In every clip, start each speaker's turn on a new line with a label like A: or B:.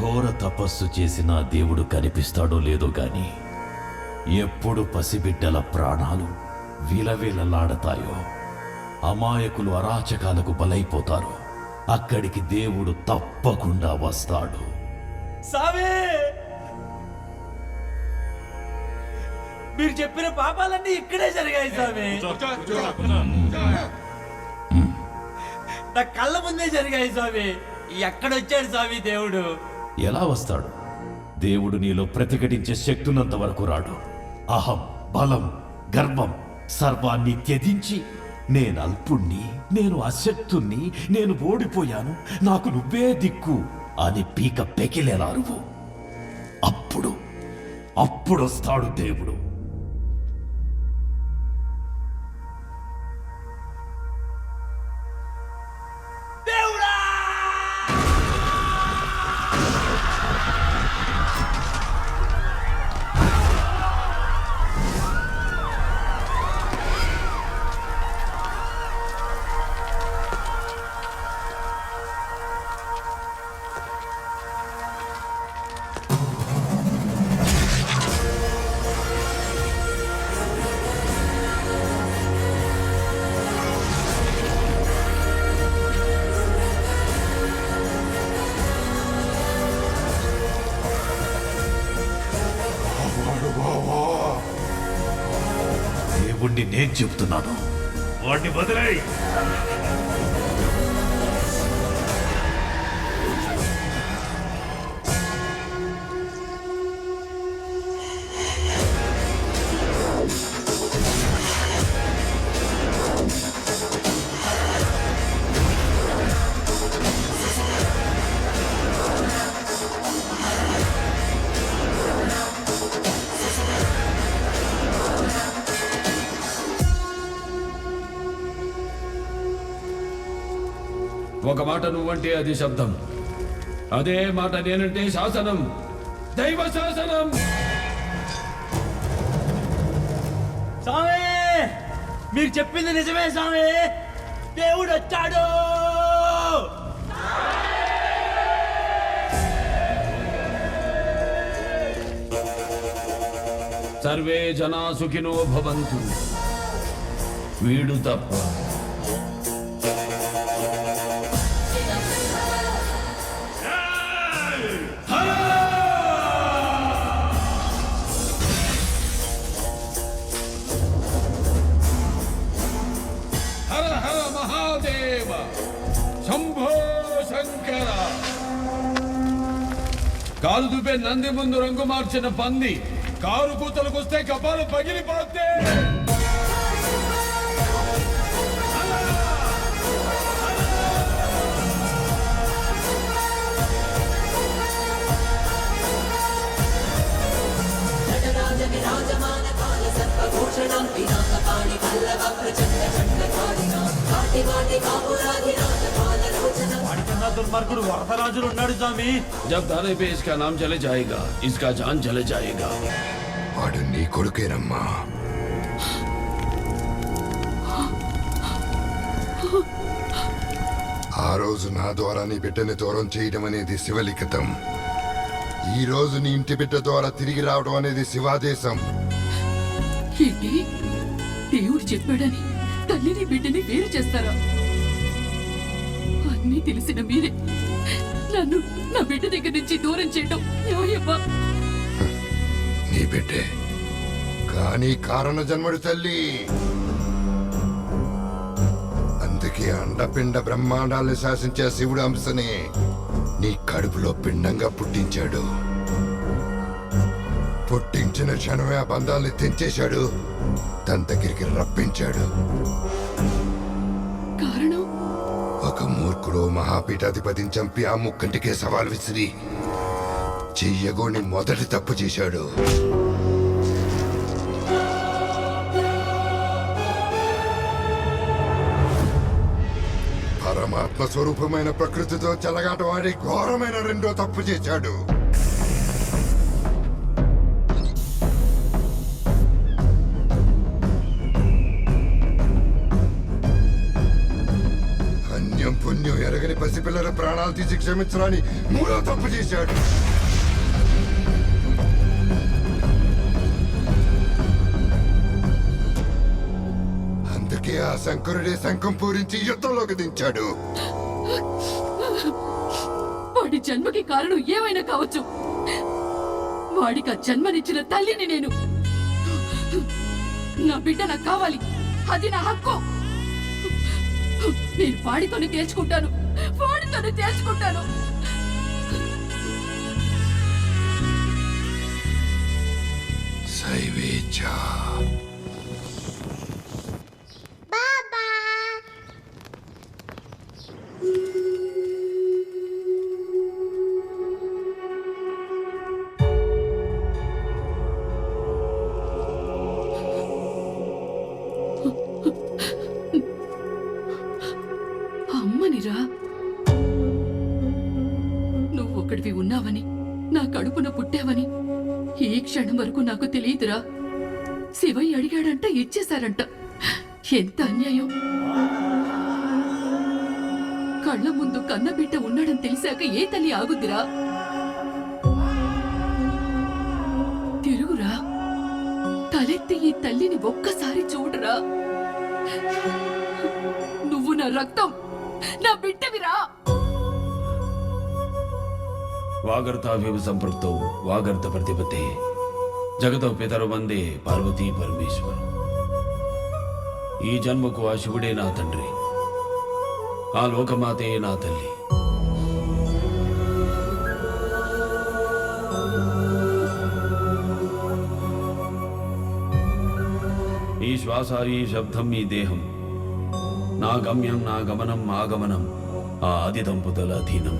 A: ఘోర తపస్సు చేసిన దేవుడు కనిపిస్తాడో లేదో గాని ఎప్పుడు పసిబిడ్డల ప్రాణాలు విలవిలలాడతాయో, అమాయకులు అరాచకాలకు బలైపోతారో అక్కడికి దేవుడు తప్పకుండా వస్తాడు.
B: సామే, మీరు చెప్పిన పాపాలన్నీ ఇక్కడే జరిగాయి సామే. నా కళ్ళ ముందే జరిగాయి స్వామి. ఎక్కడొచ్చాడు స్వామి దేవుడు?
A: ఎలా వస్తాడు? దేవుడు నీలో ప్రతిఘటించే శక్తున్నంత వరకు రాడు. అహం, బలం, గర్వం సర్వాన్ని త్యజించి నేను అల్పుణ్ణి, నేను అశక్తుణ్ణి, నేను ఓడిపోయాను, నాకు నువ్వే దిక్కు అని పీక పెకిలేలా అరువు. అప్పుడొస్తాడు దేవుడు. దేవుణ్ణి నేను చెప్తున్నాను, వాడిని వదిలేయ్.
C: ఒక మాట నువ్వంటే అది శబ్దం, అదే మాట నేనంటే శాసనం, దైవ శాసనం.
B: స్వామి, మీరు చెప్పింది నిజమే స్వామి. దేవుడు వచ్చాడు.
C: సర్వే జనా సుఖినో భవంతు. వీడు తప్ప కాలు దుపే నంది ముందు రంగు మార్చిన పంది కారు కూతలకొస్తే కపాలు పగిలిపోతే.
B: వాడికన్నా దుర్మార్గుడు వరదరాజులు ఉన్నాడు స్వామి.
C: जब थाने पे इसका नाम चले जाएगा, इसका जान चले जाएगा.
D: వాడు నీ కొడుకేనమ్మా. ఆ రోజు నా ద్వారా నీ బిడ్డని దూరం చేయడం అనేది శివలిఖితం. ఈ రోజు నీ ఇంటి బిడ్డ ద్వారా తిరిగి రావడం అనేది శివాదేశం.
E: ఏంటి, దేవుడు చెప్పాడని తల్లిని బిడ్డని వేరు చేస్తారా? అన్నీ తెలిసిన మీరే నన్ను నా బిడ్డ దగ్గర నుంచి దూరం చేయడం న్యాయమా?
D: నీ బిడ్డే కానీ కారణ జన్మడు తల్లి. అందుకే అండపిండ బ్రహ్మాండాలను శాసించే శివుడు అంశని నీ కడుపులో పిండంగా పుట్టించాడు. పుట్టించిన క్షణమే ఆ బంధాల్ని తెంచేశాడు, తన దగ్గరికి రప్పించాడు.
E: కారణం?
D: ఒక మూర్ఖుడు మహాపీఠాధిపతిని చంపి ఆ ముక్కంటికే సవాల్ విసిరి చెయ్యగోని మొదటి తప్పు చేశాడు. పరమాత్మ స్వరూపమైన ప్రకృతితో చెలగాటవాడి ఘోరమైన రెండో తప్పు చేశాడు. పుణ్యం ఎరగని పసిపిల్లల ప్రాణాలు తీసి క్షమించరాని మూడో తప్పు చేశాడు. అందుకే ఆ శంకరుడే శంఖం పూరించి యుద్ధంలోకి దించాడు.
E: వాడి జన్మకి కారణం ఏమైనా కావచ్చు. వాడికి ఆ జన్మనిచ్చిన తల్లిని నేను. నా బిడ్డ నాకు కావాలి, అది నా హక్కు. నేను వాడితోనే తేల్చుకుంటాను.
D: శైవేచ్ఛ.
E: అమ్మనిరా, నువ్వొక్కడివి ఉన్నావని, నా కడుపున పుట్టావని ఈ క్షణం వరకు నాకు తెలియదురా. శివయ్య అడిగాడంట, ఇచ్చేశారంట. ఎంత అన్యాయం! కళ్ళ ముందు కన్నబిడ్డ ఉన్నాడని తెలిసాక ఏ తల్లి ఆగుద్దిరా? తిరుగురా, తలెత్తి ఈ తల్లిని ఒక్కసారి చూడరా. నువ్వు నా రక్తం, నా బిడ్డవిరా.
C: వాగర్తావివ సంపృక్తౌ వాగర్త ప్రతిపతే జగతో పితరు వందే పార్వతీ పరమేశ్వరం. ఈ జన్మకు ఆ శివుడే నా తండ్రి, ఆ లోకమాతే నా తల్లి. ఈ శ్వాస, ఈ శబ్దం, ఈ దేహం, నా గమ్యం, నా గమనం, ఆగమనం ఆ ఆది దంపతుల అధీనం.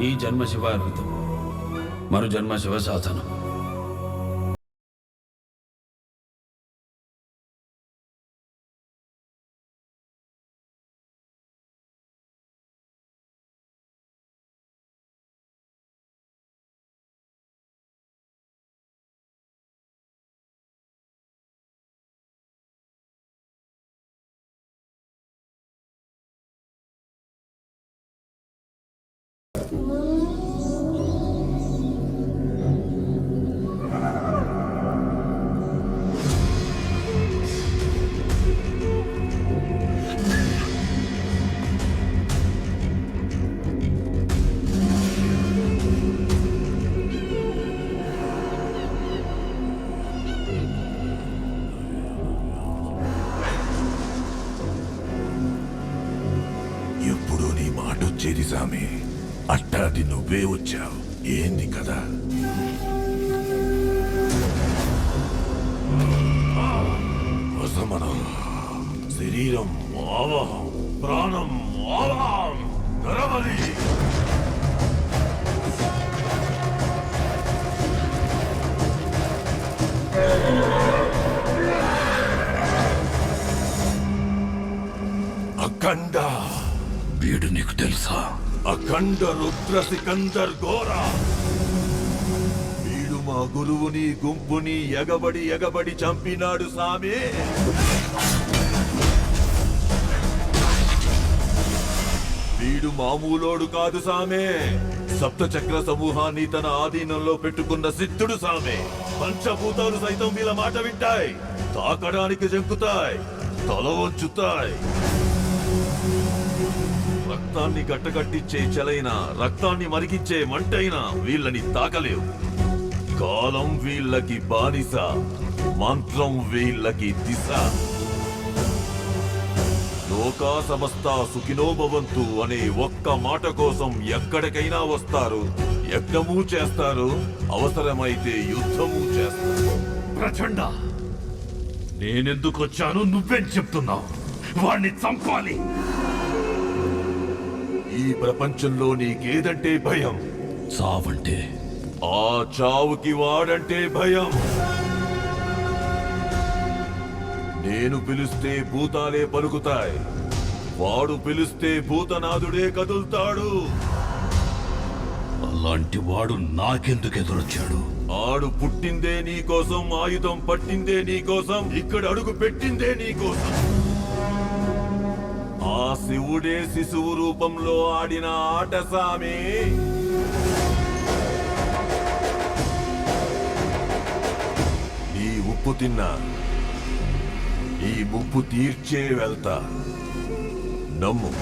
C: ఈ జన్మ శివార్పితం, మరు జన్మ శివశాసనం.
F: ఎప్పుడు నీ మాట వచ్చేది సామి, అట్టాది నువ్వే వచ్చావు. ఏంది కదా? వసమనం, శరీరం ఆవాహం, ప్రాణం ఆవాహం, నరబలి. అఖండ,
A: వీడు నీకు తెలుసా?
F: అఖండ రుద్ర సికందర్ ఘోరా. వీడు మా గురువుని గుంపుని ఎగబడి చంపినాడు సామి. వీడు మామూలోడు కాదు సామే. సప్తచక్ర సమూహాన్ని తన ఆధీనంలో పెట్టుకున్న సిద్ధుడు సామే. పంచభూతాలు సైతం వీళ్ళ మాట వింటాయి, తాకడానికి జంకుతాయి, తల వంచుతాయి. రక్తాన్ని గట్టగట్టించే చలైన, రక్తాన్ని మరిగించే మంటైనా వీళ్ళని తాకలేవు. కాలం వీళ్ళకి బానిస, మంత్రం వీళ్ళకి దిశ. లోకా సమస్త సుఖినో భవంతు అనే ఒక్క మాట కోసం ఎక్కడికైనా వస్తారు, యజ్ఞము చేస్తారు, అవసరమైతే యుద్ధము చేస్తారు.
A: ప్రచండ, నేనెందుకు వచ్చాను నువ్వేం చెప్తున్నావు? వాణ్ణి చంపాలి.
F: ఈ ప్రపంచంలో నీకేదంటే భయం?
A: చావంటే?
F: ఆ చావుకి వాడంటే భయం. నేను పిలిస్తే భూతాలే పలుకుతాయి, వాడు పిలిస్తే భూతనాథుడే కదులుతాడు.
A: అలాంటి వాడు నాకెందుకు ఎదురొచ్చాడు?
F: ఆడు పుట్టిందే నీకోసం, ఆయుధం పట్టిందే నీకోసం, ఇక్కడ అడుగు పెట్టిందే నీకోసం. శివుడే శిశువు రూపంలో ఆడిన ఆట సామి. ఈ ఉప్పు తిన్నా ఈ ముప్పు తీర్చే వెళ్తా. నమ్ము.